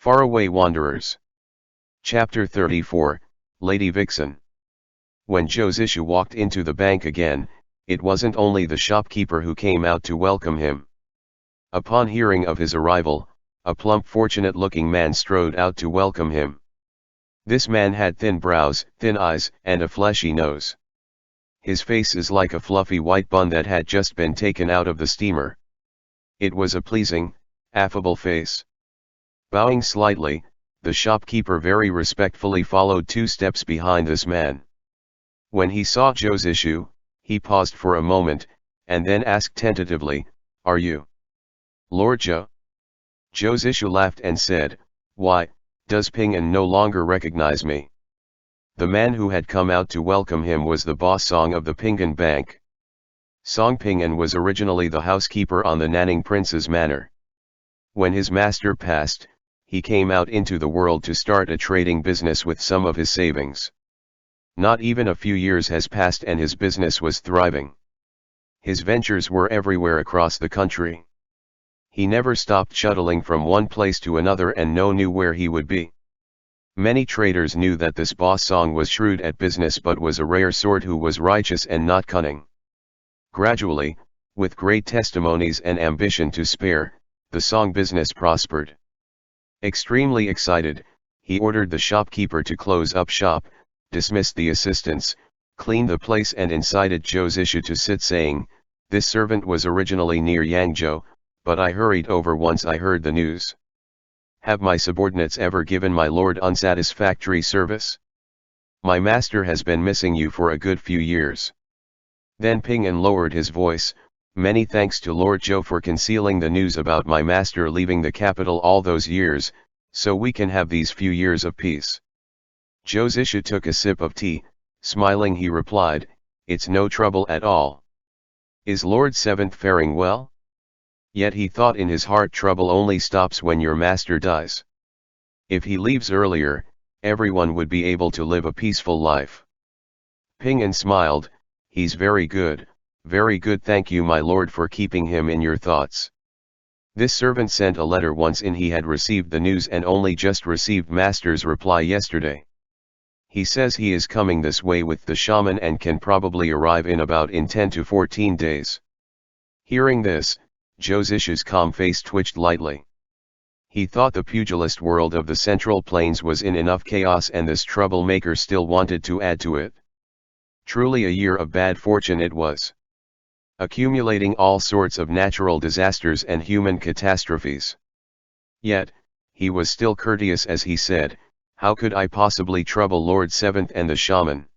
FarAway Wanderers. Chapter 34, Lady Vixen. When Josishu walked into the bank again, it wasn't only the shopkeeper who came out to welcome him. Upon hearing of his arrival, a plump fortunate-looking man strode out to welcome him. This man had thin brows, thin eyes, and a fleshy nose. His face is like a fluffy white bun that had just been taken out of the steamer. It was a pleasing, affable face. Bowing slightly, the shopkeeper very respectfully followed 2 steps behind this man. When he saw Josishu, he paused for a moment, and then asked tentatively, "Are you Lord Jo?" Josishu laughed and said, "Why, does Ping-an no longer recognize me?" The man who had come out to welcome him was the boss Song of the Ping-an Bank. Song Ping-an was originally the housekeeper on the Nanning Prince's manor. When his master passed, he came out into the world to start a trading business with some of his savings. Not even a few years has passed and his business was thriving. His ventures were everywhere across the country. He never stopped shuttling from one place to another and no knew where he would be. Many traders knew that this boss Song was shrewd at business but was a rare sort who was righteous and not cunning. Gradually, with great testimonies and ambition to spare, the Song business prospered. Extremely excited, he ordered the shopkeeper to close up shop, dismissed the assistants, cleaned the place and incited Josishu to sit saying, "This servant was originally near Yangzhou, but I hurried over once I heard the news. Have my subordinates ever given my lord unsatisfactory service? My master has been missing you for a good few years." Then Ping-an lowered his voice, "Many thanks to Lord Jo for concealing the news about my master leaving the capital all those years, so we can have these few years of peace." Josishu took a sip of tea, smiling he replied, "It's no trouble at all. Is Lord Seventh faring well?" Yet he thought in his heart trouble only stops when your master dies. If he leaves earlier, everyone would be able to live a peaceful life. Ping-an smiled, "He's very good, thank you my lord for keeping him in your thoughts. This servant sent a letter once in he had received the news and only just received master's reply yesterday. He says he is coming this way with the shaman and can probably arrive in 10 to 14 days. Hearing this, Josishu's calm face twitched lightly. He thought the pugilist world of the Central Plains was in enough chaos and this troublemaker still wanted to add to it. Truly a year of bad fortune it was. Accumulating all sorts of natural disasters and human catastrophes. Yet, he was still courteous as he said, "How could I possibly trouble Lord Seventh and the shaman?"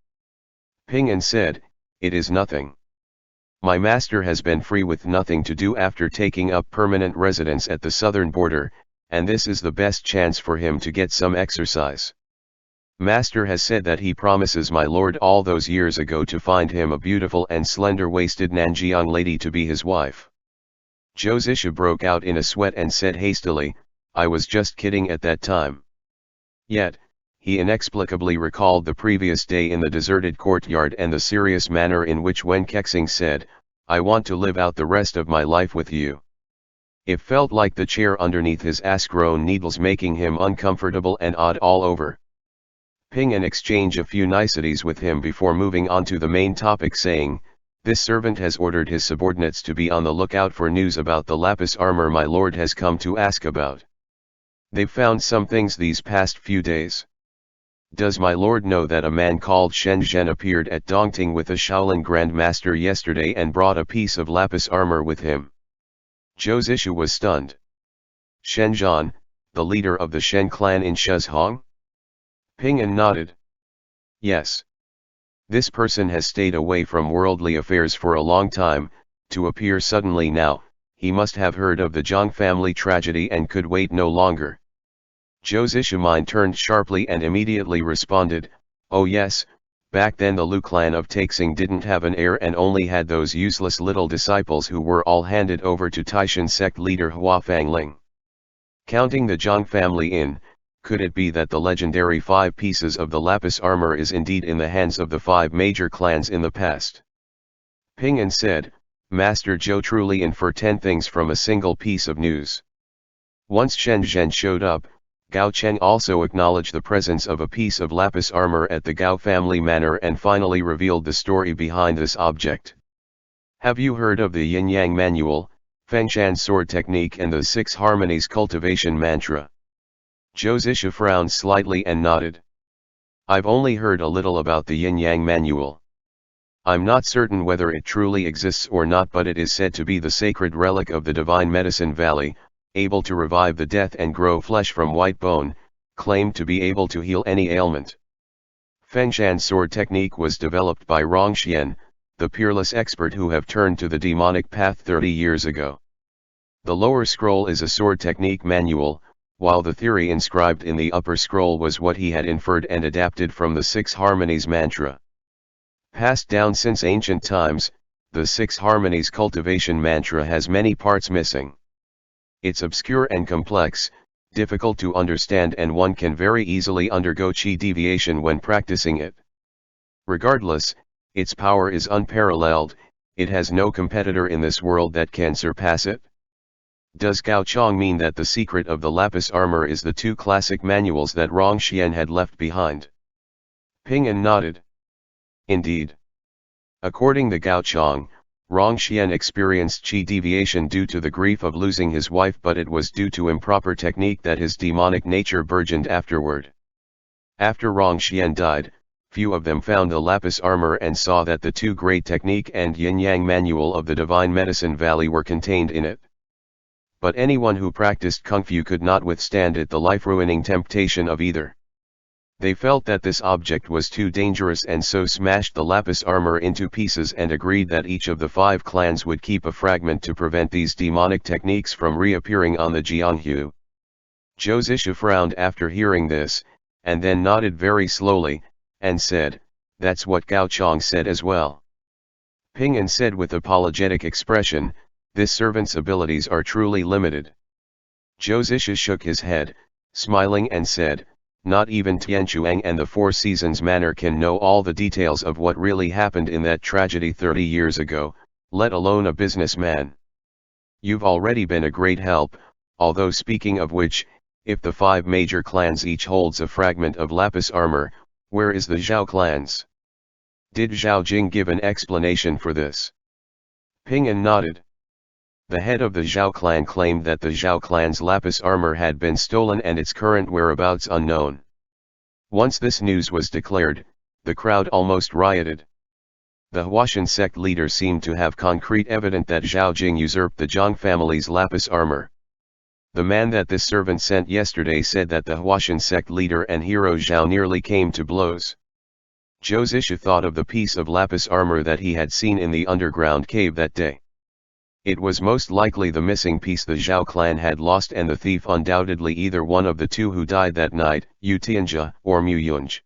Ping-an said, "It is nothing. My master has been free with nothing to do after taking up permanent residence at the southern border, and this is the best chance for him to get some exercise. Master has said that he promises my lord all those years ago to find him a beautiful and slender-waisted Nanjiang lady to be his wife." Josishu broke out in a sweat and said hastily, "I was just kidding at that time." Yet, he inexplicably recalled the previous day in the deserted courtyard and the serious manner in which Wen Kexing said, "I want to live out the rest of my life with you." It felt like the chair underneath his ass-grown needles making him uncomfortable and odd all over. Ping-an exchanged a few niceties with him before moving on to the main topic saying, "This servant has ordered his subordinates to be on the lookout for news about the lapis armor my lord has come to ask about. They've found some things these past few days. Does my lord know that a man called Shen Zhen appeared at Dongting with a Shaolin Grand Master yesterday and brought a piece of lapis armor with him?" Josishu was stunned. Shen Zhen, the leader of the Shen clan in Shuzhong? Ping-an nodded. "Yes. This person has stayed away from worldly affairs for a long time, to appear suddenly now, he must have heard of the Zhang family tragedy and could wait no longer." Josishu's mind turned sharply and immediately responded, "Oh yes, back then the Lu clan of Taixing didn't have an heir and only had those useless little disciples who were all handed over to Taishan sect leader Hua Fangling. Counting the Zhang family in, could it be that the legendary 5 pieces of the lapis armor is indeed in the hands of the 5 major clans in the past?" Ping-an said, "Master Zhou truly infer 10 things from a single piece of news. Once Shen Zhen showed up, Gao Cheng also acknowledged the presence of a piece of lapis armor at the Gao family manor and finally revealed the story behind this object. Have you heard of the Yin-Yang Manual, Fengshan sword technique and the 6 harmonies cultivation mantra? Zhou Zisha frowned slightly and nodded. I've only heard a little about the Yin-Yang Manual. I'm not certain whether it truly exists or not, but it is said to be the sacred relic of the Divine Medicine Valley, able to revive the death and grow flesh from white bone, claimed to be able to heal any ailment. Fengshan sword technique was developed by Rongxian, the peerless expert who have turned to the demonic path 30 years ago. The lower scroll is a sword technique manual, while the theory inscribed in the upper scroll was what he had inferred and adapted from the 6 harmonies mantra. Passed down since ancient times, the 6 harmonies cultivation mantra has many parts missing. It's obscure and complex, difficult to understand, and one can very easily undergo chi deviation when practicing it. Regardless, its power is unparalleled, it has no competitor in this world that can surpass it. Does Gao Chong mean that the secret of the lapis armor is the 2 classic manuals that Rongxian had left behind? Ping An nodded. Indeed. According to Gao Chong, Rongxian experienced chi deviation due to the grief of losing his wife, but it was due to improper technique that his demonic nature burgeoned afterward. After Rongxian died, few of them found the lapis armor and saw that the 2 great technique and yin-yang manual of the Divine Medicine Valley were contained in it. But anyone who practiced kung fu could not withstand it, the life-ruining temptation of either. They felt that this object was too dangerous and so smashed the lapis armor into pieces and agreed that each of the 5 clans would keep a fragment to prevent these demonic techniques from reappearing on the Jianghu. Zhou Zisha frowned after hearing this, and then nodded very slowly, and said, "That's what Gao Chong said as well." Ping An said with apologetic expression, "This servant's abilities are truly limited." Zhou Zisha shook his head, smiling and said, "Not even Tianchuang and the 4 Seasons Manor can know all the details of what really happened in that tragedy 30 years ago, let alone a businessman. You've already been a great help, although speaking of which, if the 5 major clans each holds a fragment of lapis armor, where is the Zhao clans? Did Zhao Jing give an explanation for this?" Ping An nodded. The head of the Zhao clan claimed that the Zhao clan's lapis armor had been stolen and its current whereabouts unknown. Once this news was declared, the crowd almost rioted. The Huashan sect leader seemed to have concrete evidence that Zhao Jing usurped the Zhang family's lapis armor. The man that this servant sent yesterday said that the Huashan sect leader and hero Zhao nearly came to blows. Zhou Zisha thought of the piece of lapis armor that he had seen in the underground cave that day. It was most likely the missing piece the Zhao clan had lost, and the thief undoubtedly either one of the 2 who died that night, Yu Tianjia or Mu Yunj.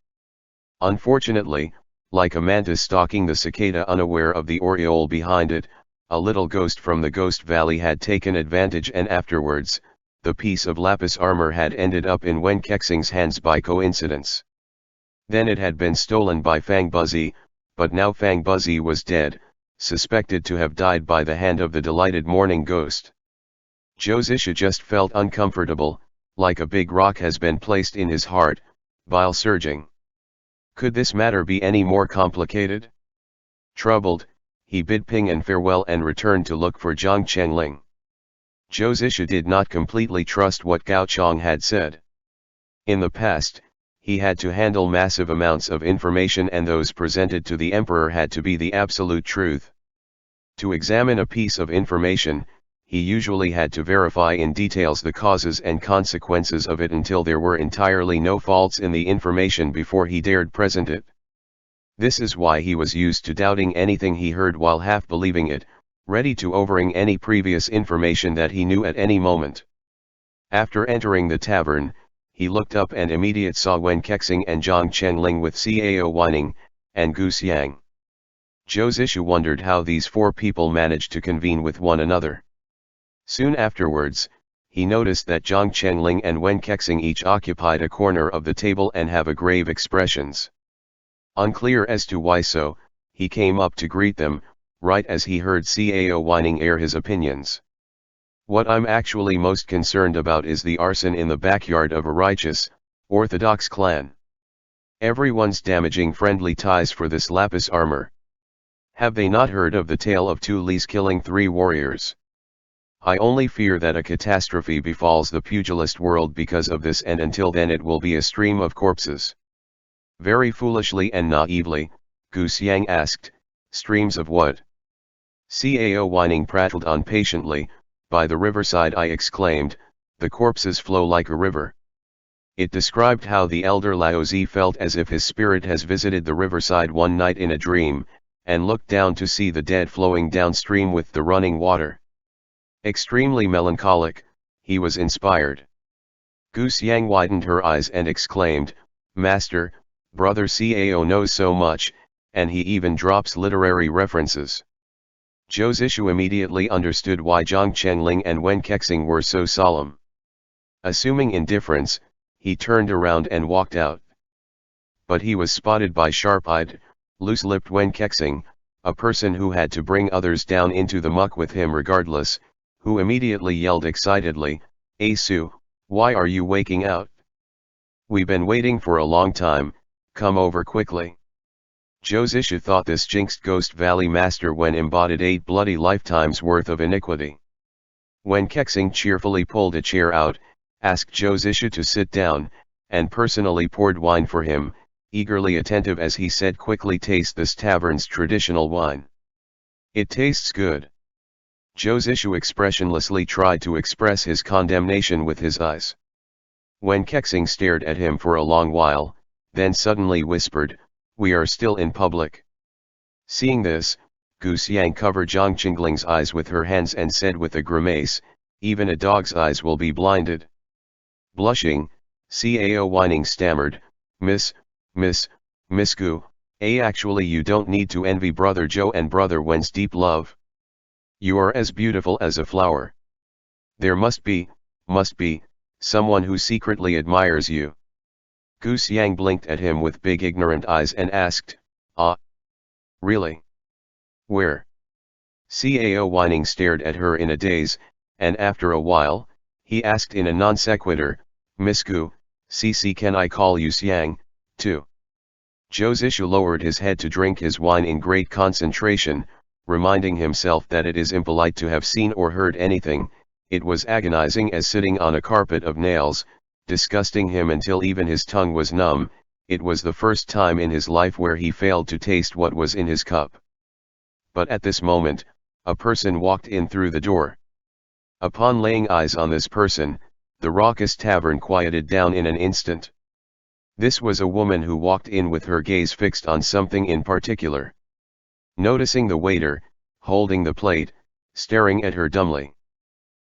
Unfortunately, like a mantis stalking the cicada unaware of the aureole behind it, a little ghost from the Ghost Valley had taken advantage, and afterwards, the piece of lapis armor had ended up in Wen Kexing's hands by coincidence. Then it had been stolen by Fang Buzi, but now Fang Buzi was dead, suspected to have died by the hand of the delighted morning ghost. Zhou Zisha just felt uncomfortable, like a big rock has been placed in his heart, bile surging. Could this matter be any more complicated? Troubled, he bid Ping An farewell and returned to look for Zhang Chengling. Zhou Zisha did not completely trust what Gao Chong had said. In the past, he had to handle massive amounts of information, and those presented to the emperor had to be the absolute truth. To examine a piece of information, he usually had to verify in details the causes and consequences of it until there were entirely no faults in the information before he dared present it. This is why he was used to doubting anything he heard while half believing it, ready to overwring any previous information that he knew at any moment. After entering the tavern, he looked up and immediately saw Wen Kexing and Zhang Chengling with Cao Weining, and Gu Xiang. Zhou Zisha wondered how these 4 people managed to convene with one another. Soon afterwards, he noticed that Zhang Chengling and Wen Kexing each occupied a corner of the table and have a grave expressions. Unclear as to why so, he came up to greet them, right as he heard Cao Weining air his opinions. What I'm actually most concerned about is the arson in the backyard of a righteous, orthodox clan. Everyone's damaging friendly ties for this lapis armor. Have they not heard of the tale of 2 Lees killing 3 warriors? I only fear that a catastrophe befalls the pugilist world because of this, and until then it will be a stream of corpses. Very foolishly and naively, Gu Xiang asked, streams of what? Cao whining prattled on patiently, by the riverside, I exclaimed, the corpses flow like a river. It described how the elder Laozi felt as if his spirit has visited the riverside one night in a dream, and looked down to see the dead flowing downstream with the running water. Extremely melancholic, he was inspired. Gu Xiang widened her eyes and exclaimed, Master, Brother Cao knows so much, and he even drops literary references. Zhou Zishu immediately understood why Zhang Chenling and Wen Kexing were so solemn. Assuming indifference, he turned around and walked out. But he was spotted by sharp-eyed, loose-lipped Wen Kexing, a person who had to bring others down into the muck with him regardless, who immediately yelled excitedly, Su, why are you waking out? We've been waiting for a long time, come over quickly. Zhou Zishu thought this jinxed Ghost Valley master when embodied 8 bloody lifetimes worth of iniquity. When Kexing cheerfully pulled a chair out, asked Zhou Zishu to sit down, and personally poured wine for him, eagerly attentive as he said quickly, taste this tavern's traditional wine. It tastes good. Zhou Zishu expressionlessly tried to express his condemnation with his eyes. When Kexing stared at him for a long while, then suddenly whispered, we are still in public. Seeing this, Gu Xiang covered Zhang Qingling's eyes with her hands and said with a grimace, even a dog's eyes will be blinded. Blushing, Cao whining stammered, Miss Gu, actually you don't need to envy Brother Zhou and Brother Wen's deep love. You are as beautiful as a flower. There must be, someone who secretly admires you. Gu Xiang blinked at him with big ignorant eyes and asked, ah? Really? Where? Cao whining stared at her in a daze, and after a while, he asked in a non sequitur, Miss Gu, can I call you Xiang, too? Zhou Zishu lowered his head to drink his wine in great concentration, reminding himself that it is impolite to have seen or heard anything. It was agonizing as sitting on a carpet of nails, disgusting him until even his tongue was numb. It was the first time in his life where he failed to taste what was in his cup. But at this moment, a person walked in through the door. Upon laying eyes on this person, the raucous tavern quieted down in an instant. This was a woman who walked in with her gaze fixed on something in particular. Noticing the waiter, holding the plate, staring at her dumbly,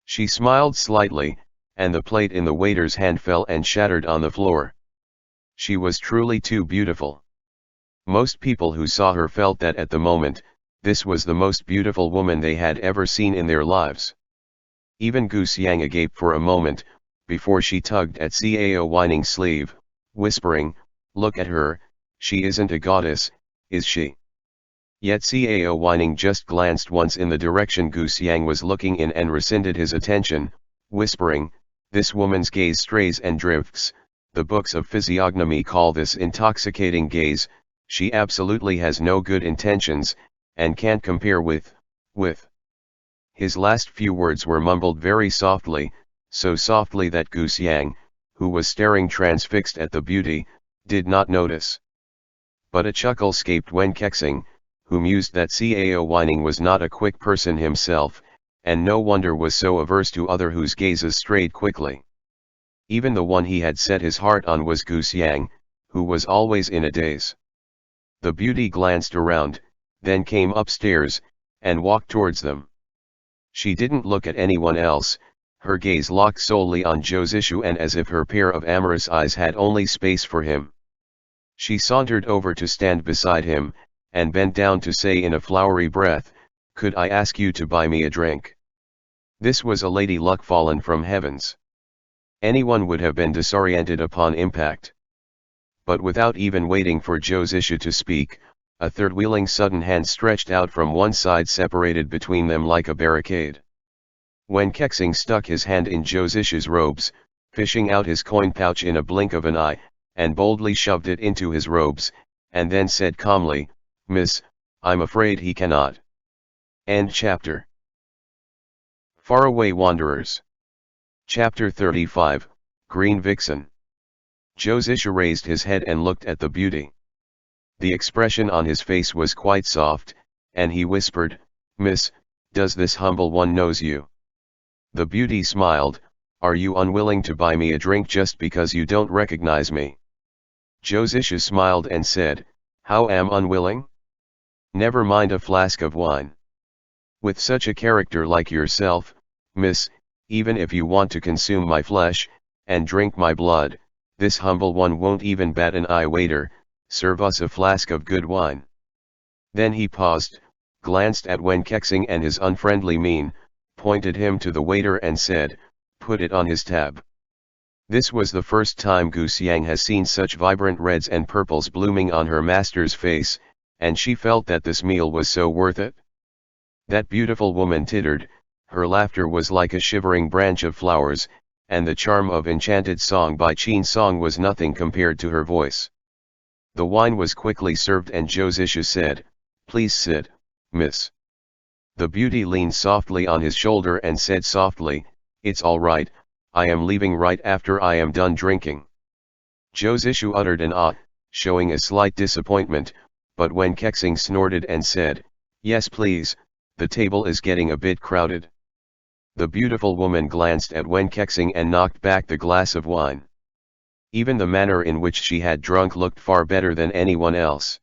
she smiled slightly, and the plate in the waiter's hand fell and shattered on the floor. She was truly too beautiful. Most people who saw her felt that at the moment, this was the most beautiful woman they had ever seen in their lives. Even Gu Xiang agaped for a moment, before she tugged at Cao whining sleeve, whispering, look at her, she isn't a goddess, is she? Yet Cao whining just glanced once in the direction Gu Xiang was looking in and rescinded his attention, whispering, this woman's gaze strays and drifts, the books of physiognomy call this intoxicating gaze, she absolutely has no good intentions, and can't compare with. His last few words were mumbled very softly, so softly that Gu Xiang, who was staring transfixed at the beauty, did not notice. But a chuckle escaped Wen Kexing, who mused that Cao whining was not a quick person himself, and no wonder was so averse to other whose gazes strayed quickly. Even the one he had set his heart on was Gu Xiang, who was always in a daze. The beauty glanced around, then came upstairs, and walked towards them. She didn't look at anyone else, her gaze locked solely on Zhou Zishu, and as if her pair of amorous eyes had only space for him. She sauntered over to stand beside him, and bent down to say in a flowery breath, could I ask you to buy me a drink? This was a lady luck fallen from heavens. Anyone would have been disoriented upon impact. But without even waiting for Zhou Zishu to speak, a third-wheeling sudden hand stretched out from one side, separated between them like a barricade. Wen Kexing stuck his hand in Zhou Zishu's robes, fishing out his coin pouch in a blink of an eye, and boldly shoved it into his robes, and then said calmly, "Miss, I'm afraid he cannot." End chapter. FarAway Wanderers. Chapter 35, Green Vixen. Zhou Zishu raised his head and looked at the beauty. The expression on his face was quite soft, and he whispered, "Miss, does this humble one knows you?" The beauty smiled, "Are you unwilling to buy me a drink just because you don't recognize me?" Zhou Zishu smiled and said, "How am unwilling? Never mind a flask of wine. With such a character like yourself, miss, even if you want to consume my flesh, and drink my blood, this humble one won't even bat an eye. Waiter, serve us a flask of good wine." Then he paused, glanced at Wen Kexing and his unfriendly mien, pointed him to the waiter and said, "Put it on his tab." This was the first time Gu Xiang has seen such vibrant reds and purples blooming on her master's face, and she felt that this meal was so worth it. That beautiful woman tittered, her laughter was like a shivering branch of flowers, and the charm of enchanted song by Qin Song was nothing compared to her voice. The wine was quickly served and Zhou Zishu said, "Please sit, miss." The beauty leaned softly on his shoulder and said softly, "It's all right, I am leaving right after I am done drinking." Zhou Zishu uttered an ah, showing a slight disappointment, but Wen Kexing snorted and said, "Yes please, the table is getting a bit crowded." The beautiful woman glanced at Wen Kexing and knocked back the glass of wine. Even the manner in which she had drunk looked far better than anyone else.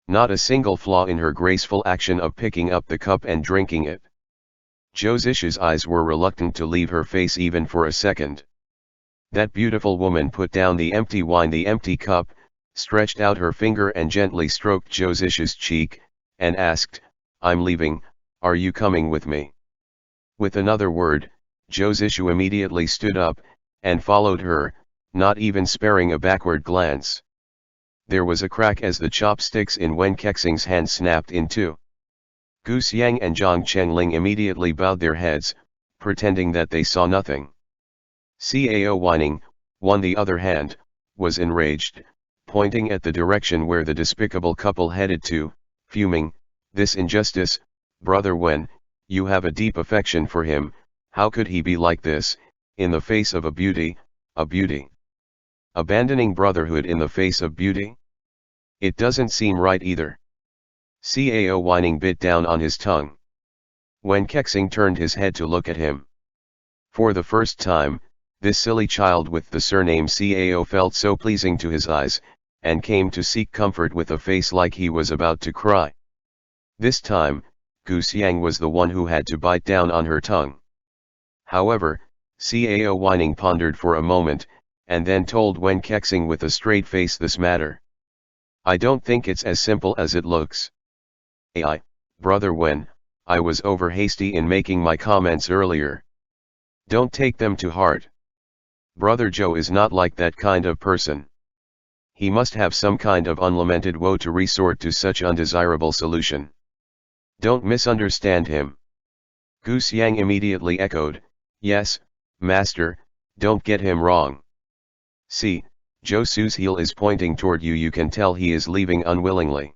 Not a single flaw in her graceful action of picking up the cup and drinking it. Zhou Zishu's eyes were reluctant to leave her face even for a second. That beautiful woman put down the empty wine, the empty cup, stretched out her finger and gently stroked Zhou Zishu's cheek, and asked, "I'm leaving, are you coming with me?" With another word, Zhou Zishu immediately stood up, and followed her, not even sparing a backward glance. There was a crack as the chopsticks in Wen Kexing's hand snapped in two. Gu Xiang and Zhang Chenling immediately bowed their heads, pretending that they saw nothing. Cao Whining, on the other hand, was enraged, pointing at the direction where the despicable couple headed to, fuming, "This injustice, brother Wen, you have a deep affection for him, how could he be like this, in the face of a beauty, a beauty? Abandoning brotherhood in the face of beauty? It doesn't seem right either." Cao Whining bit down on his tongue. Wen Kexing turned his head to look at him. For the first time, this silly child with the surname Cao felt so pleasing to his eyes, and came to seek comfort with a face like he was about to cry. This time, Gu Xiang was the one who had to bite down on her tongue. However, Cao Whining pondered for a moment, and then told Wen Kexing with a straight face this matter. "I don't think it's as simple as it looks. Brother Wen, I was over hasty in making my comments earlier. Don't take them to heart. Brother Zhou is not like that kind of person. He must have some kind of unlamented woe to resort to such undesirable solution. Don't misunderstand him." Gu Xiang immediately echoed, "Yes, master, don't get him wrong. See, Zhou Su's heel is pointing toward you, you can tell he is leaving unwillingly."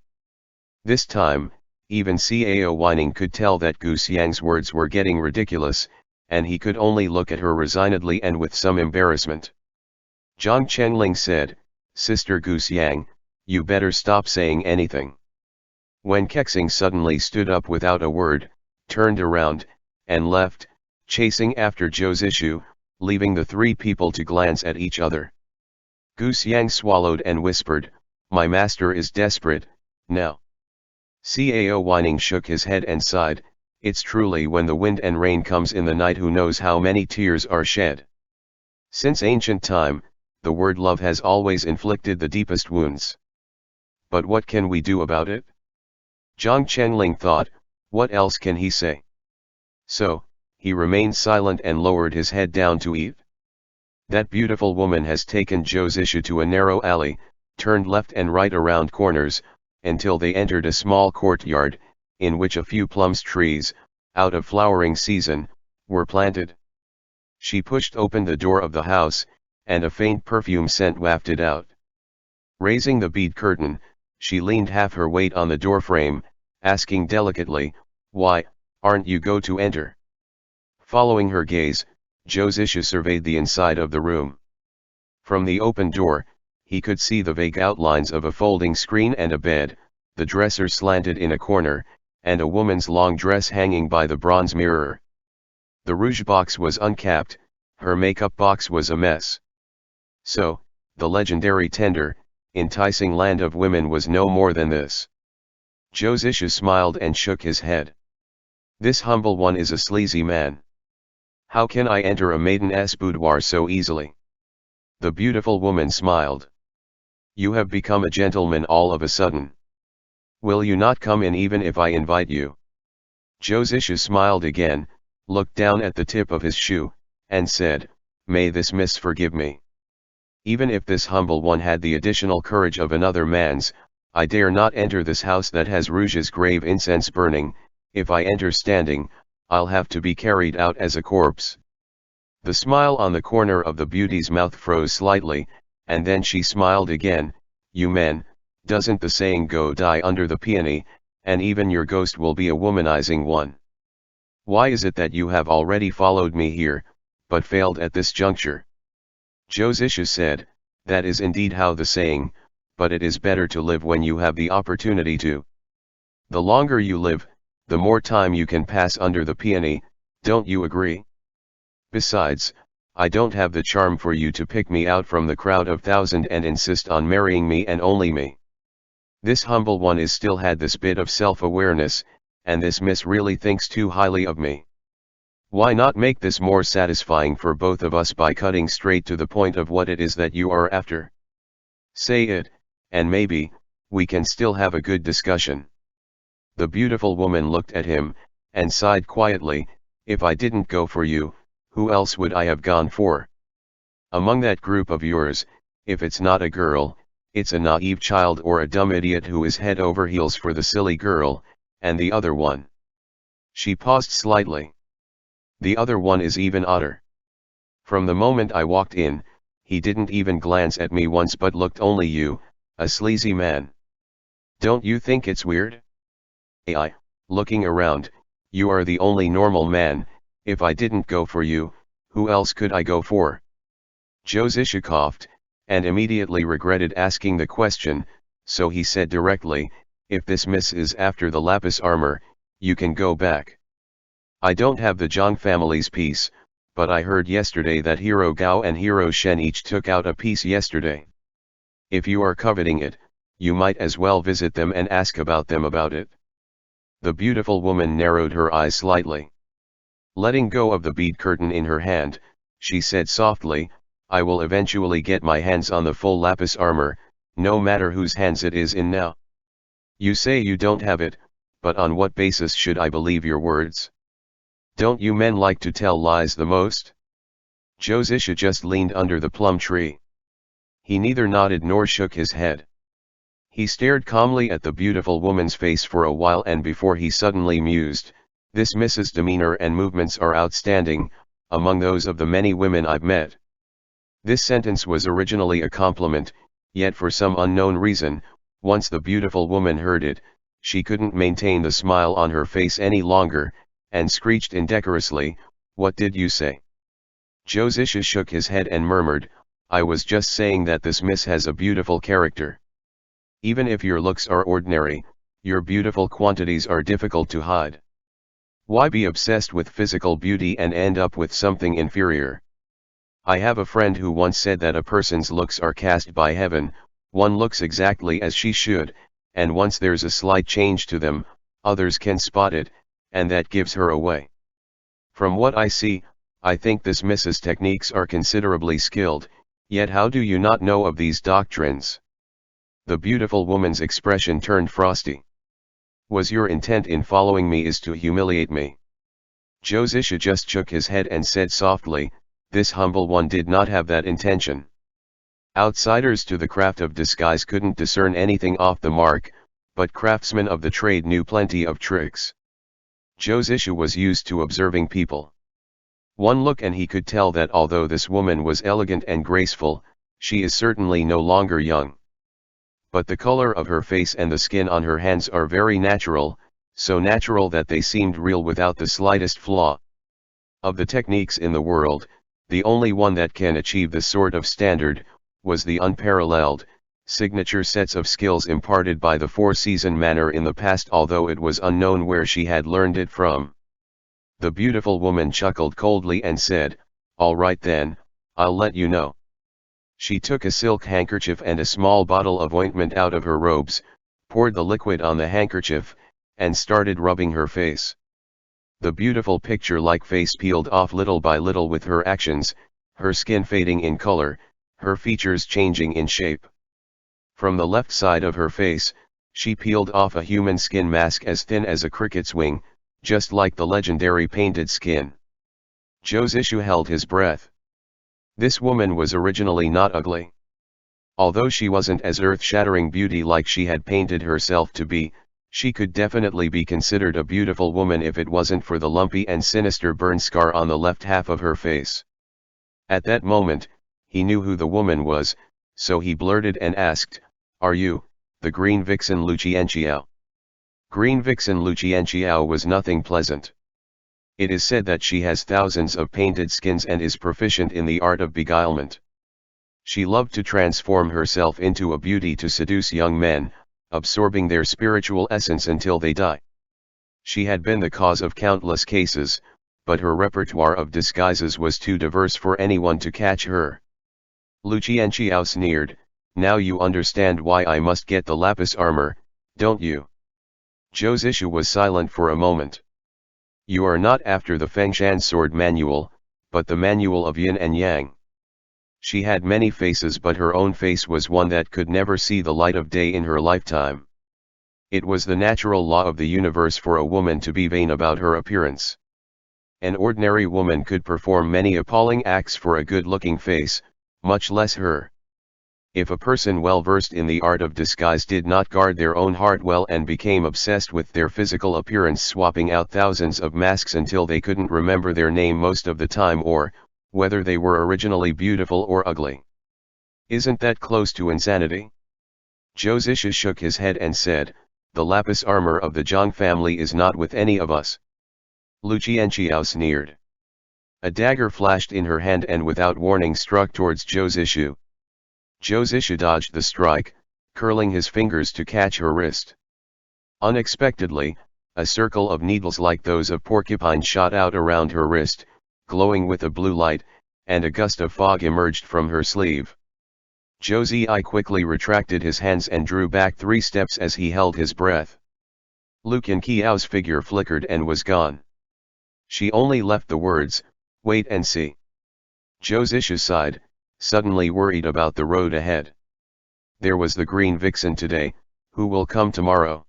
This time, even Cao Whining could tell that Gu Xiang's words were getting ridiculous, and he could only look at her resignedly and with some embarrassment. Zhang Chenling said, "Sister Gu Xiang, you better stop saying anything." Wen Kexing suddenly stood up without a word, turned around, and left, chasing after Zhou Zishu, leaving the three people to glance at each other. Gu Xiang swallowed and whispered, "My master is desperate, now." Cao Whining shook his head and sighed, "It's truly when the wind and rain comes in the night who knows how many tears are shed. Since ancient time, the word love has always inflicted the deepest wounds. But what can we do about it?" Zhang Chenling thought, what else can he say? So, he remained silent and lowered his head down to eat. That beautiful woman has taken Zhou Zishu to a narrow alley, turned left and right around corners, until they entered a small courtyard, in which a few plums trees, out of flowering season, were planted. She pushed open the door of the house, and a faint perfume scent wafted out. Raising the bead curtain, she leaned half her weight on the doorframe, asking delicately, "Why, aren't you go to enter?" Following her gaze, Josisha surveyed the inside of the room. From the open door, he could see the vague outlines of a folding screen and a bed, the dresser slanted in a corner, and a woman's long dress hanging by the bronze mirror. The rouge box was uncapped, her makeup box was a mess. So, the legendary tender, enticing land of women was no more than this. Josisha smiled and shook his head. This humble one is a sleazy man. How can I enter a maiden's boudoir so easily? The beautiful woman smiled. You have become a gentleman all of a sudden. Will you not come in even if I invite you? Josisha smiled again, looked down at the tip of his shoe, and said, "May this miss forgive me. Even if this humble one had the additional courage of another man's, I dare not enter this house that has Rouge's grave incense burning. If I enter standing, I'll have to be carried out as a corpse." The smile on the corner of the beauty's mouth froze slightly, and then she smiled again. "You men, doesn't the saying go, die under the peony, and even your ghost will be a womanizing one? Why is it that you have already followed me here, but failed at this juncture?" Josisha said, "That is indeed how the saying, but it is better to live when you have the opportunity to. The longer you live, the more time you can pass under the peony, don't you agree? Besides, I don't have the charm for you to pick me out from the crowd of thousand and insist on marrying me and only me. This humble one is still had this bit of self-awareness, and this miss really thinks too highly of me. Why not make this more satisfying for both of us by cutting straight to the point of what it is that you are after? Say it, and maybe, we can still have a good discussion." The beautiful woman looked at him, and sighed quietly, "If I didn't go for you, who else would I have gone for? Among that group of yours, if it's not a girl, it's a naive child or a dumb idiot who is head over heels for the silly girl, and the other one." She paused slightly. "The other one is even odder. From the moment I walked in, he didn't even glance at me once but looked only you, a sleazy man. Don't you think it's weird? AI, looking around, you are the only normal man. If I didn't go for you, who else could I go for?" Josisha coughed, and immediately regretted asking the question, so he said directly, "If this miss is after the lapis armor, you can go back. I don't have the Zhang family's piece, but I heard yesterday that Hero Gao and Hero Shen each took out a piece yesterday. If you are coveting it, you might as well visit them and ask about them about it." The beautiful woman narrowed her eyes slightly. Letting go of the bead curtain in her hand, she said softly, "I will eventually get my hands on the full lapis armor, no matter whose hands it is in now. You say you don't have it, but on what basis should I believe your words? Don't you men like to tell lies the most?" Josisha just leaned under the plum tree. He neither nodded nor shook his head. He stared calmly at the beautiful woman's face for a while, and before he suddenly mused, "This Mrs. demeanor and movements are outstanding, among those of the many women I've met." This sentence was originally a compliment, yet for some unknown reason, once the beautiful woman heard it, she couldn't maintain the smile on her face any longer, and screeched indecorously, "What did you say?" Josisha shook his head and murmured, "I was just saying that this miss has a beautiful character. Even if your looks are ordinary, your beautiful quantities are difficult to hide. Why be obsessed with physical beauty and end up with something inferior? I have a friend who once said that a person's looks are cast by heaven. One looks exactly as she should, and once there's a slight change to them, others can spot it, and that gives her away. From what I see, I think this Mrs. techniques are considerably skilled, yet how do you not know of these doctrines?" The beautiful woman's expression turned frosty. "Was your intent in following me is to humiliate me?" Josisha just shook his head and said softly, "This humble one did not have that intention." Outsiders to the craft of disguise couldn't discern anything off the mark, but craftsmen of the trade knew plenty of tricks. Josisha was used to observing people. One look and he could tell that although this woman was elegant and graceful, she is certainly no longer young. But the color of her face and the skin on her hands are very natural, so natural that they seemed real without the slightest flaw. Of the techniques in the world, the only one that can achieve this sort of standard, was the unparalleled, signature sets of skills imparted by the Four-Season Manor in the past, although it was unknown where she had learned it from. The beautiful woman chuckled coldly and said, "All right then, I'll let you know." She took a silk handkerchief and a small bottle of ointment out of her robes, poured the liquid on the handkerchief, and started rubbing her face. The beautiful picture-like face peeled off little by little with her actions, her skin fading in color, her features changing in shape. From the left side of her face, she peeled off a human skin mask as thin as a cricket's wing, just like the legendary painted skin. Josishu held his breath. This woman was originally not ugly. Although she wasn't as earth-shattering beauty like she had painted herself to be, she could definitely be considered a beautiful woman if it wasn't for the lumpy and sinister burn scar on the left half of her face. At that moment, he knew who the woman was, so he blurted and asked, "Are you, the Green Vixen Lucienchiao?" Green Vixen Lucienchiao was nothing pleasant. It is said that she has thousands of painted skins and is proficient in the art of beguilement. She loved to transform herself into a beauty to seduce young men, absorbing their spiritual essence until they die. She had been the cause of countless cases, but her repertoire of disguises was too diverse for anyone to catch her. Lucienchiao sneered, "Now you understand why I must get the lapis armor, don't you?" Josishu was silent for a moment. "You are not after the Fengshan sword manual, but the manual of yin and yang." She had many faces, but her own face was one that could never see the light of day in her lifetime. It was the natural law of the universe for a woman to be vain about her appearance. An ordinary woman could perform many appalling acts for a good-looking face, much less her. If a person well versed in the art of disguise did not guard their own heart well and became obsessed with their physical appearance, swapping out thousands of masks until they couldn't remember their name most of the time, or whether they were originally beautiful or ugly. Isn't that close to insanity? Josishu shook his head and said, "The lapis armor of the Zhang family is not with any of us." Lucienchiao sneered. A dagger flashed in her hand and without warning struck towards Josishu. Josishu dodged the strike, curling his fingers to catch her wrist. Unexpectedly, a circle of needles like those of porcupine shot out around her wrist, glowing with a blue light, and a gust of fog emerged from her sleeve. Josei quickly retracted his hands and drew back 3 steps as he held his breath. Lucian Qiao's figure flickered and was gone. She only left the words, "Wait and see." Josishu sighed, suddenly worried about the road ahead. There was the Green Vixen today, who will come tomorrow?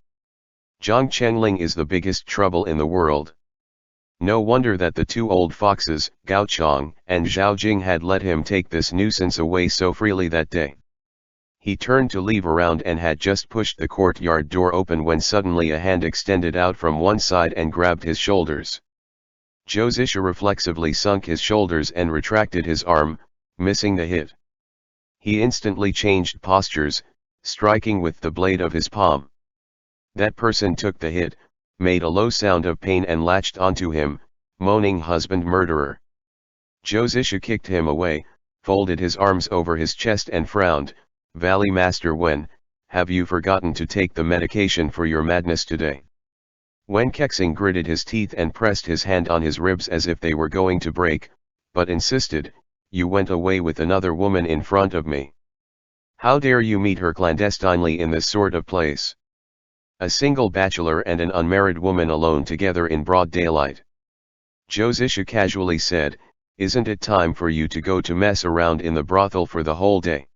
Zhang Chengling is the biggest trouble in the world. No wonder that the 2 old foxes, Gao Chong and Zhao Jing, had let him take this nuisance away so freely that day. He turned to leave around and had just pushed the courtyard door open when suddenly a hand extended out from one side and grabbed his shoulders. Josishu reflexively sunk his shoulders and retracted his arm, missing the hit. He instantly changed postures, striking with the blade of his palm. That person took the hit, made a low sound of pain and latched onto him, moaning, "Husband murderer." Josishu kicked him away, folded his arms over his chest and frowned, "Valley Master Wen, have you forgotten to take the medication for your madness today?" Wen Kexing gritted his teeth and pressed his hand on his ribs as if they were going to break, but insisted, "You went away with another woman in front of me. How dare you meet her clandestinely in this sort of place? A single bachelor and an unmarried woman alone together in broad daylight." Josishu casually said, "Isn't it time for you to go to mess around in the brothel for the whole day?"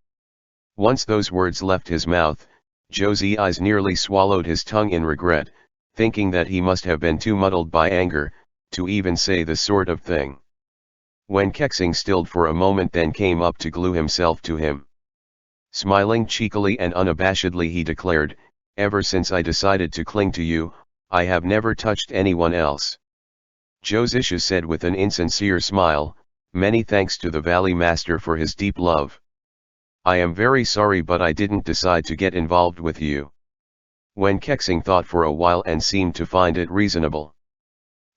Once those words left his mouth, Josei's eyes nearly swallowed his tongue in regret, thinking that he must have been too muddled by anger to even say this sort of thing. When Kexing stilled for a moment, then came up to glue himself to him. Smiling cheekily and unabashedly, he declared, "Ever since I decided to cling to you, I have never touched anyone else." Josishu said with an insincere smile, "Many thanks to the Valley Master for his deep love. I am very sorry but I didn't decide to get involved with you." Wen Kexing thought for a while and seemed to find it reasonable.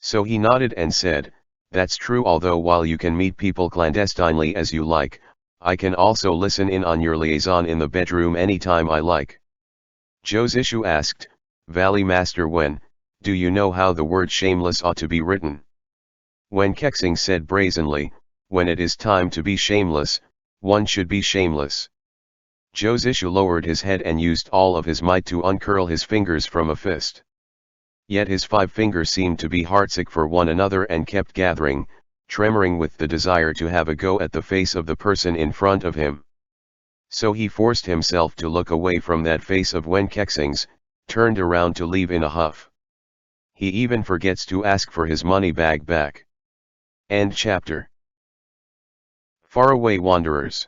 So he nodded and said, "That's true, although while you can meet people clandestinely as you like, I can also listen in on your liaison in the bedroom anytime I like." Josishu asked, "Valley Master Wen, do you know how the word shameless ought to be written?" Wen Kexing said brazenly, "When it is time to be shameless, one should be shameless." Josishu lowered his head and used all of his might to uncurl his fingers from a fist. Yet his 5 fingers seemed to be heartsick for one another and kept gathering, tremoring with the desire to have a go at the face of the person in front of him. So he forced himself to look away from that face of Wen Kexing's, turned around to leave in a huff. He even forgets to ask for his money bag back. End chapter. FarAway Wanderers.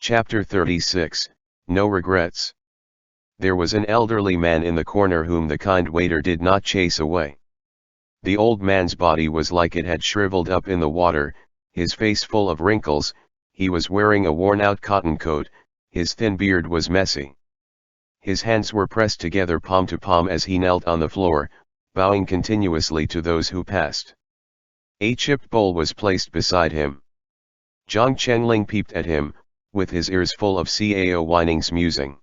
Chapter 36, No Regrets. There was an elderly man in the corner whom the kind waiter did not chase away. The old man's body was like it had shriveled up in the water, his face full of wrinkles, he was wearing a worn-out cotton coat, his thin beard was messy. His hands were pressed together palm to palm as he knelt on the floor, bowing continuously to those who passed. A chipped bowl was placed beside him. Zhang Chenling peeped at him, with his ears full of Cao Whining's musing.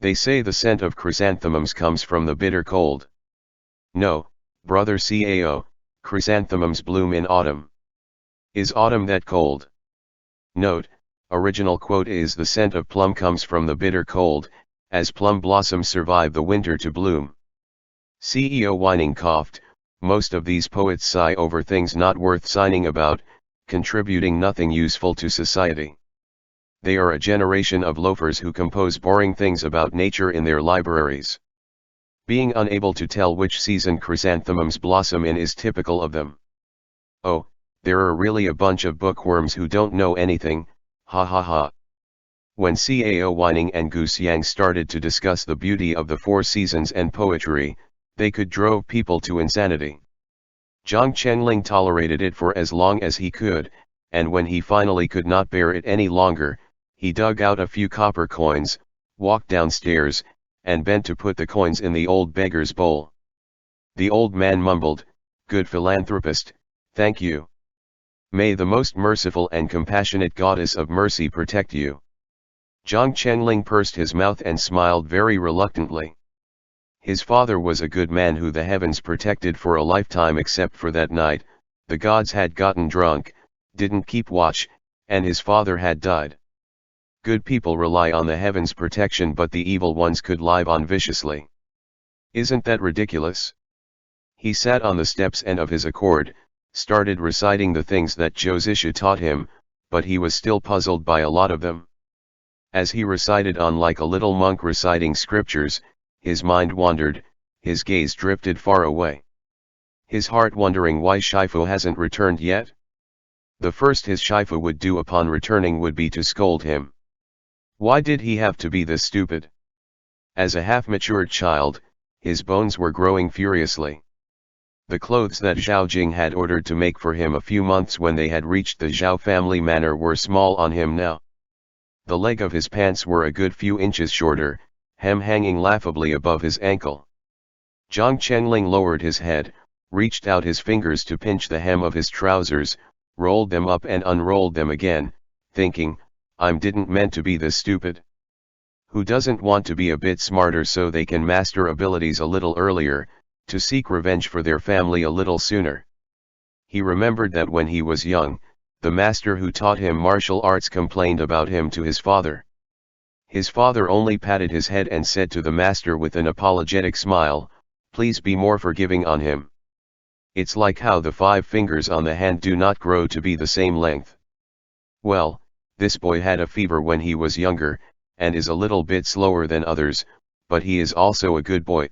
"They say the scent of chrysanthemums comes from the bitter cold. No, brother Cao, chrysanthemums bloom in autumn. Is autumn that cold?" Note, original quote is "The scent of plum comes from the bitter cold, as plum blossoms survive the winter to bloom." Cao Whining coughed, "Most of these poets sigh over things not worth signing about, contributing nothing useful to society. They are a generation of loafers who compose boring things about nature in their libraries. Being unable to tell which season chrysanthemums blossom in is typical of them. Oh, there are really a bunch of bookworms who don't know anything, ha ha ha." When Cao Whining and Goose Yang started to discuss the beauty of the 4 seasons and poetry, they could drove people to insanity. Zhang Chenling tolerated it for as long as he could, and when he finally could not bear it any longer, he dug out a few copper coins, walked downstairs, and bent to put the coins in the old beggar's bowl. The old man mumbled, "Good philanthropist, thank you. May the most merciful and compassionate goddess of mercy protect you." Zhang Chenling pursed his mouth and smiled very reluctantly. His father was a good man who the heavens protected for a lifetime, except for that night, the gods had gotten drunk, didn't keep watch, and his father had died. Good people rely on the heavens' protection, but the evil ones could live on viciously. Isn't that ridiculous? He sat on the steps and of his accord, started reciting the things that Josishu taught him, but he was still puzzled by a lot of them. As he recited on like a little monk reciting scriptures, his mind wandered, his gaze drifted far away. His heart wondering why Shifu hasn't returned yet. The first his Shifu would do upon returning would be to scold him. Why did he have to be this stupid? As a half-matured child, his bones were growing furiously. The clothes that Zhao Jing had ordered to make for him a few months when they had reached the Zhao family manor were small on him now. The leg of his pants were a good few inches shorter, hem hanging laughably above his ankle. Zhang Chenling lowered his head, reached out his fingers to pinch the hem of his trousers, rolled them up and unrolled them again, thinking, didn't meant to be this stupid. Who doesn't want to be a bit smarter so they can master abilities a little earlier, to seek revenge for their family a little sooner? He remembered that when he was young, the master who taught him martial arts complained about him to his father. His father only patted his head and said to the master with an apologetic smile, "Please be more forgiving on him. It's like how the 5 fingers on the hand do not grow to be the same length. Well, this boy had a fever when he was younger, and is a little bit slower than others, but he is also a good boy.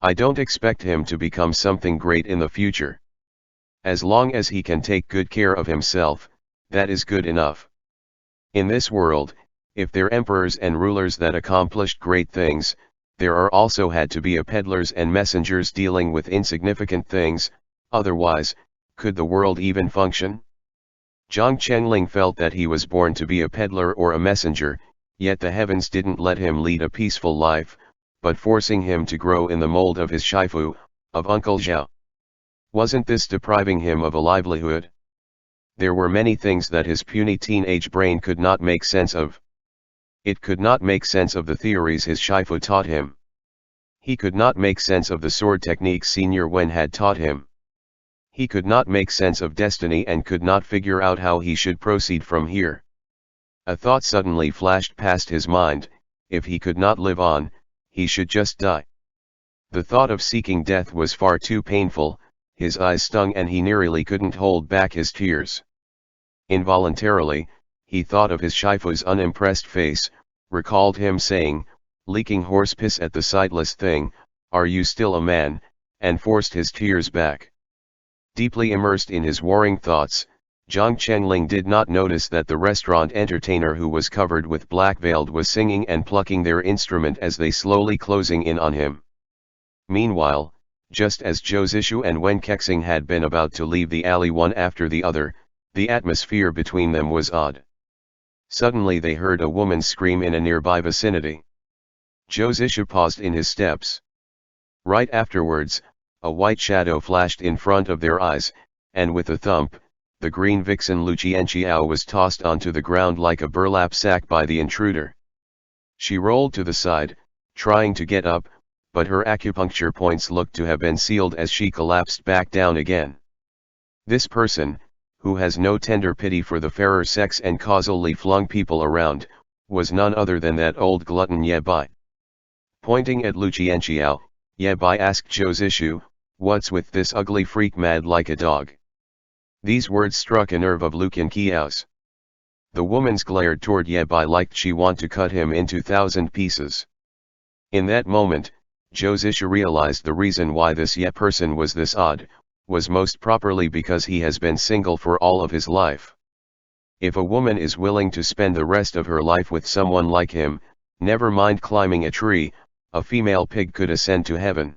I don't expect him to become something great in the future. As long as he can take good care of himself, that is good enough. In this world, if there are emperors and rulers that accomplished great things, there are also had to be a peddlers and messengers dealing with insignificant things, Otherwise, could the world even function? Jiang Chengling felt that he was born to be a peddler or a messenger, yet the heavens didn't let him lead a peaceful life, but forcing him to grow in the mold of his shifu, of Uncle Zhao. Wasn't this depriving him of a livelihood? There were many things that his puny teenage brain could not make sense of. It could not make sense of the theories his shifu taught him. He could not make sense of the sword techniques Senior Wen had taught him. He could not make sense of destiny and could not figure out how he should proceed from here. A thought suddenly flashed past his mind: if he could not live on, he should just die. The thought of seeking death was far too painful, his eyes stung and he nearly couldn't hold back his tears. Involuntarily, he thought of his shifu's unimpressed face, recalled him saying, leaking horse piss at the sightless thing, "Are you still a man?" and forced his tears back. Deeply immersed in his warring thoughts, Jiang Chengling did not notice that the restaurant entertainer who was covered with black veiled was singing and plucking their instrument as they slowly closing in on him. Meanwhile, just as Zhou Zishu and Wen Kexing had been about to leave the alley one after the other, the atmosphere between them was odd. Suddenly they heard a woman scream in a nearby vicinity. Zhou Zishu paused in his steps. Right afterwards, a white shadow flashed in front of their eyes, and with a thump, the green vixen Lu Qianqiao was tossed onto the ground like a burlap sack by the intruder. She rolled to the side, trying to get up, but her acupuncture points looked to have been sealed as she collapsed back down again. This person, who has no tender pity for the fairer sex and causally flung people around, was none other than that old glutton Ye Bai. Pointing at Lu Qianqiao, Ye Bai asked Zhou Zishu, "What's with this ugly freak mad like a dog?" These words struck a nerve of Lu Qianqiao's. The woman's glared toward Ye Bai like she want to cut him into 1,000 pieces. In that moment, Zhou Zishu realized the reason why this Ye person was this odd, was most properly because he has been single for all of his life. If a woman is willing to spend the rest of her life with someone like him, never mind climbing a tree, a female pig could ascend to heaven.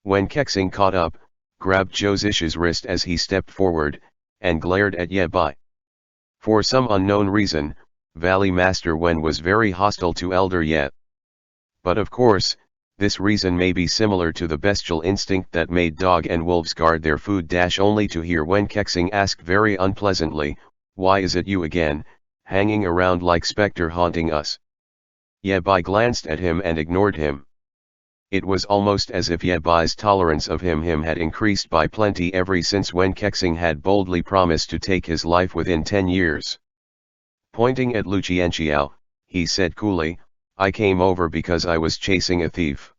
When Kexing caught up, grabbed Zhou Zishu's wrist as he stepped forward, and glared at Ye Bai. For some unknown reason, Valley Master Wen was very hostile to Elder Ye. But of course, this reason may be similar to the bestial instinct that made dog and wolves guard their food. Only to hear Wen Kexing ask very unpleasantly, "Why is it you again, hanging around like spectre haunting us?" Ye Bai glanced at him and ignored him. It was almost as if Ye Bai's tolerance of him had increased by plenty ever since Wen Kexing had boldly promised to take his life within 10 years. Pointing at Lu Qianqiao, he said coolly, "I came over because I was chasing a thief.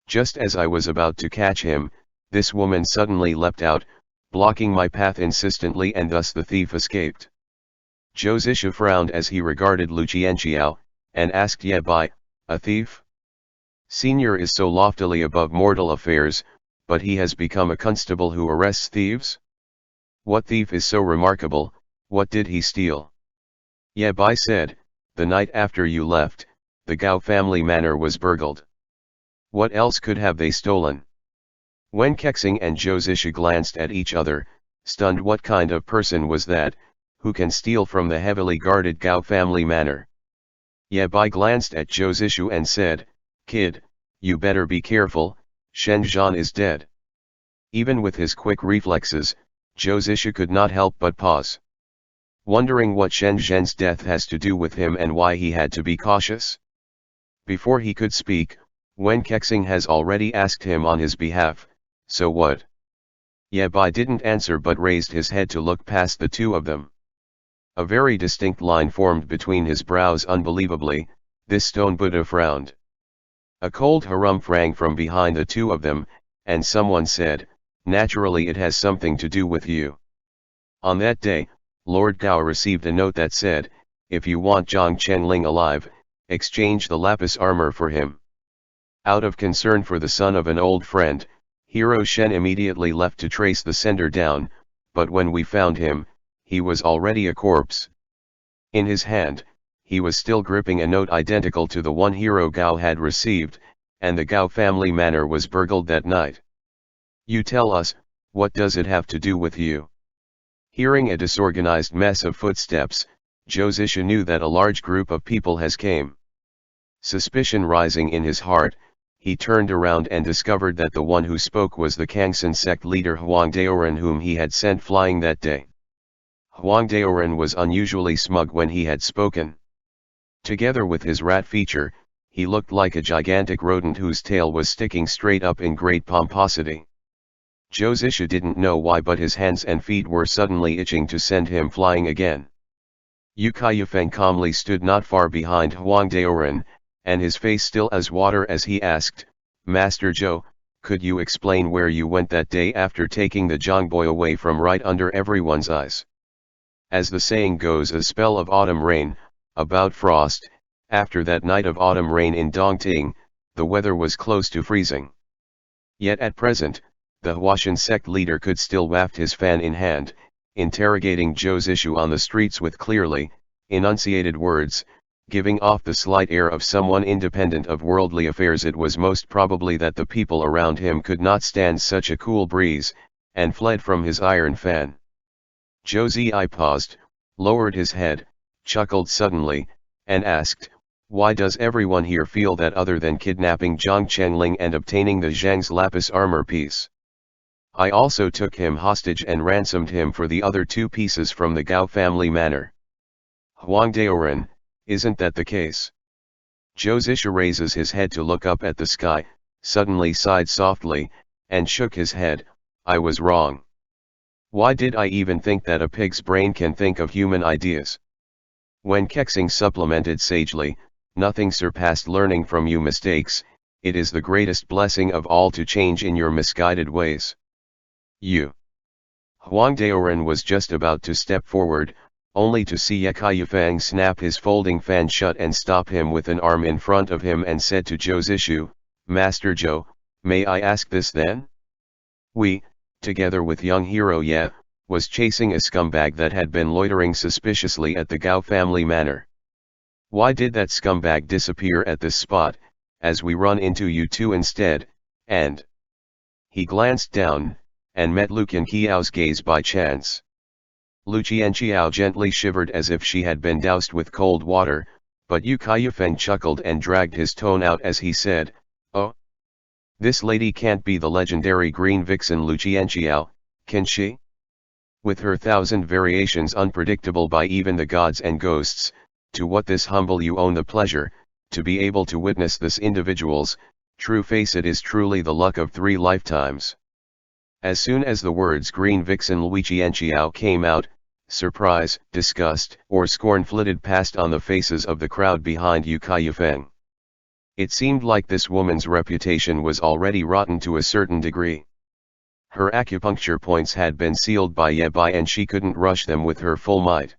Just as I was about to catch him, this woman suddenly leapt out, blocking my path insistently, and thus the thief escaped." Zhou Zishu frowned as he regarded Lu Qianqiao, and asked Ye Bai, "A thief? Senior is so loftily above mortal affairs, but he has become a constable who arrests thieves? What thief is so remarkable? What did he steal?" Ye Bai said, "The night after you left, the Gao family manor was burgled. What else could have they stolen?" Wen Kexing and Zhou Zishu glanced at each other, stunned. What kind of person was that, who can steal from the heavily guarded Gao family manor? Ye Bai glanced at Zhou Zishu and said, "Kid, you better be careful, Shen Zhan is dead." Even with his quick reflexes, Zhou Zishu could not help but pause. Wondering what Shen Zhan's death has to do with him and why he had to be cautious. Before he could speak, Wen Kexing has already asked him on his behalf, "So what?" Ye Bai didn't answer but raised his head to look past the two of them. A very distinct line formed between his brows. Unbelievably, this stone Buddha frowned. A cold harumph rang from behind the two of them, and someone said, "Naturally it has something to do with you." On that day, Lord Gao received a note that said, "If you want Jiang Chengling alive, exchange the lapis armor for him." Out of concern for the son of an old friend, Hero Shen immediately left to trace the sender down, but when we found him, he was already a corpse. In his hand, he was still gripping a note identical to the one Hero Gao had received, and the Gao family manor was burgled that night. "You tell us, What does it have to do with you? Hearing a disorganized mess of footsteps, Josisha knew that a large group of people has came. Suspicion rising in his heart, he turned around and discovered that the one who spoke was the Kangsan sect leader Huang Daoren, whom he had sent flying that day. Huang Daoren was unusually smug when he had spoken. Together with his rat feature, he looked like a gigantic rodent whose tail was sticking straight up in great pomposity. Josisha didn't know why, but his hands and feet were suddenly itching to send him flying again. Yu Kaiyufeng calmly stood not far behind Huang Daoren, and his face still as water as he asked, "Master Zhou, could you explain where you went that day after taking the Zhongboy away from right under everyone's eyes?" As the saying goes, a spell of autumn rain, about frost. After that night of autumn rain in Dongting, the weather was close to freezing. Yet at present, the Huashan sect leader could still waft his fan in hand, interrogating Josisha on the streets with clearly enunciated words, giving off the slight air of someone independent of worldly affairs. It was most probably that the people around him could not stand such a cool breeze, and fled from his iron fan. Zhou paused, lowered his head, chuckled suddenly, and asked, "Why does everyone here feel that other than kidnapping Zhang Chengling and obtaining the Zhang's lapis armor piece? I also took him hostage and ransomed him for the other 2 pieces from the Gao family manor. Huang Daoren, isn't that the case?" Josisha raises his head to look up at the sky, suddenly sighed softly, and shook his head. "I was wrong. Why did I even think that a pig's brain can think of human ideas?" When Kexing supplemented sagely, "Nothing surpassed learning from you mistakes. It is the greatest blessing of all to change in your misguided ways. You." Huang Daoren was just about to step forward, only to see Ye Kaiyufeng snap his folding fan shut and stop him with an arm in front of him, and said to Josisha, "Master Zhou, may I ask this then? We, together with young hero Ye, was chasing a scumbag that had been loitering suspiciously at the Gao family manor. Why did that scumbag disappear at this spot, as we run into you 2 instead, and—" He glanced down, and met Lu Qianqiao's gaze by chance. Lu Qianqiao gently shivered as if she had been doused with cold water, but Yu Kaiyufeng chuckled and dragged his tone out as he said, "Oh, this lady can't be the legendary green vixen Lu Qianqiao, can she? With her 1,000 variations unpredictable by even the gods and ghosts, to what this humble you own the pleasure, to be able to witness this individual's true face. It is truly the luck of 3 lifetimes." As soon as the words green vixen Lu Qianqiao came out, surprise, disgust, or scorn flitted past on the faces of the crowd behind Yu Kaiyufeng. It seemed like this woman's reputation was already rotten to a certain degree. Her acupuncture points had been sealed by Ye Bai, and she couldn't rush them with her full might.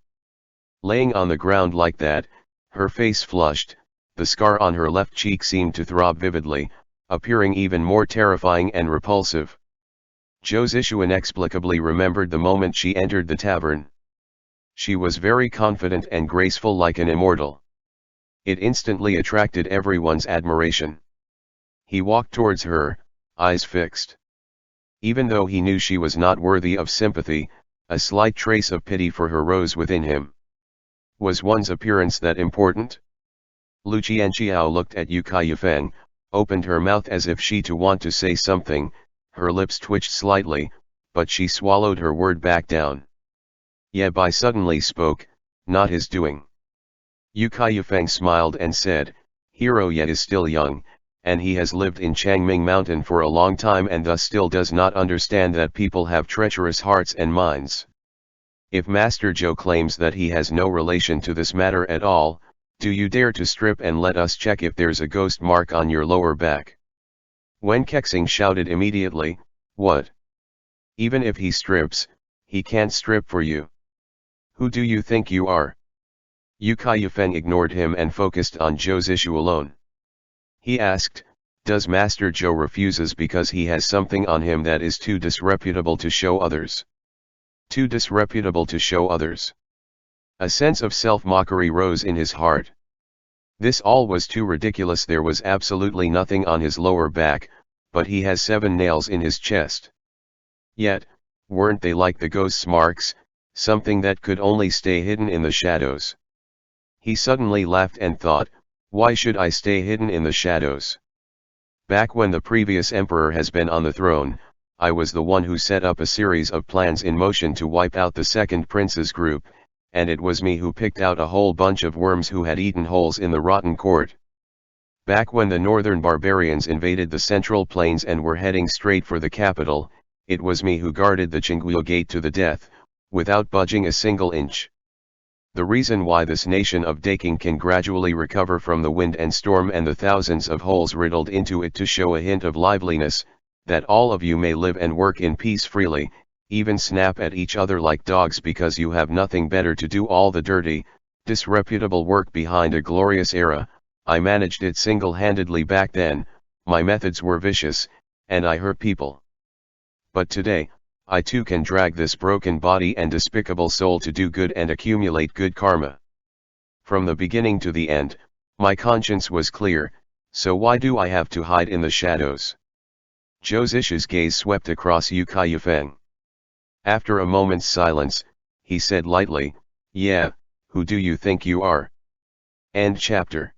Laying on the ground like that, her face flushed, the scar on her left cheek seemed to throb vividly, appearing even more terrifying and repulsive. Josisha inexplicably remembered the moment she entered the tavern. She was very confident and graceful like an immortal. It instantly attracted everyone's admiration. He walked towards her, eyes fixed. Even though he knew she was not worthy of sympathy, a slight trace of pity for her rose within him. Was one's appearance that important? Lu Qianqiao looked at Yu Kaiyufeng, opened her mouth as if she to want to say something, her lips twitched slightly, but she swallowed her word back down. Ye Bai suddenly spoke, "Not his doing." Yu Kaiyufeng smiled and said, "Hero Ye is still young, and he has lived in Changming Mountain for a long time and thus still does not understand that people have treacherous hearts and minds. If Master Zhou claims that he has no relation to this matter at all, do you dare to strip and let us check if there's a ghost mark on your lower back?" Wen Kexing shouted immediately, "What? Even if he strips, he can't strip for you. Who do you think you are?" Yu Kaiyufeng ignored him and focused on Zhou's issue alone. He asked, "Does Master Zhou refuses because he has something on him that is too disreputable to show others?" Too disreputable to show others. A sense of self-mockery rose in his heart. This all was too ridiculous. There was absolutely nothing on his lower back, but he has 7 nails in his chest. Yet, weren't they like the ghost's marks, something that could only stay hidden in the shadows? He suddenly laughed and thought, why should I stay hidden in the shadows? Back when the previous emperor has been on the throne, I was the one who set up a series of plans in motion to wipe out the second prince's group, and it was me who picked out a whole bunch of worms who had eaten holes in the rotten court. Back when the northern barbarians invaded the central plains and were heading straight for the capital, it was me who guarded the Qingguo gate to the death, without budging a single inch. The reason why this nation of Daking can gradually recover from the wind and storm and the thousands of holes riddled into it to show a hint of liveliness, that all of you may live and work in peace freely, even snap at each other like dogs because you have nothing better to do all the dirty, disreputable work behind a glorious era. I managed it single-handedly back then, my methods were vicious, and I hurt people. But today, I too can drag this broken body and despicable soul to do good and accumulate good karma. From the beginning to the end, my conscience was clear, so why do I have to hide in the shadows? Zhou Zish's gaze swept across Yu Kaiyufeng. After a moment's silence, he said lightly, yeah, who do you think you are? End chapter.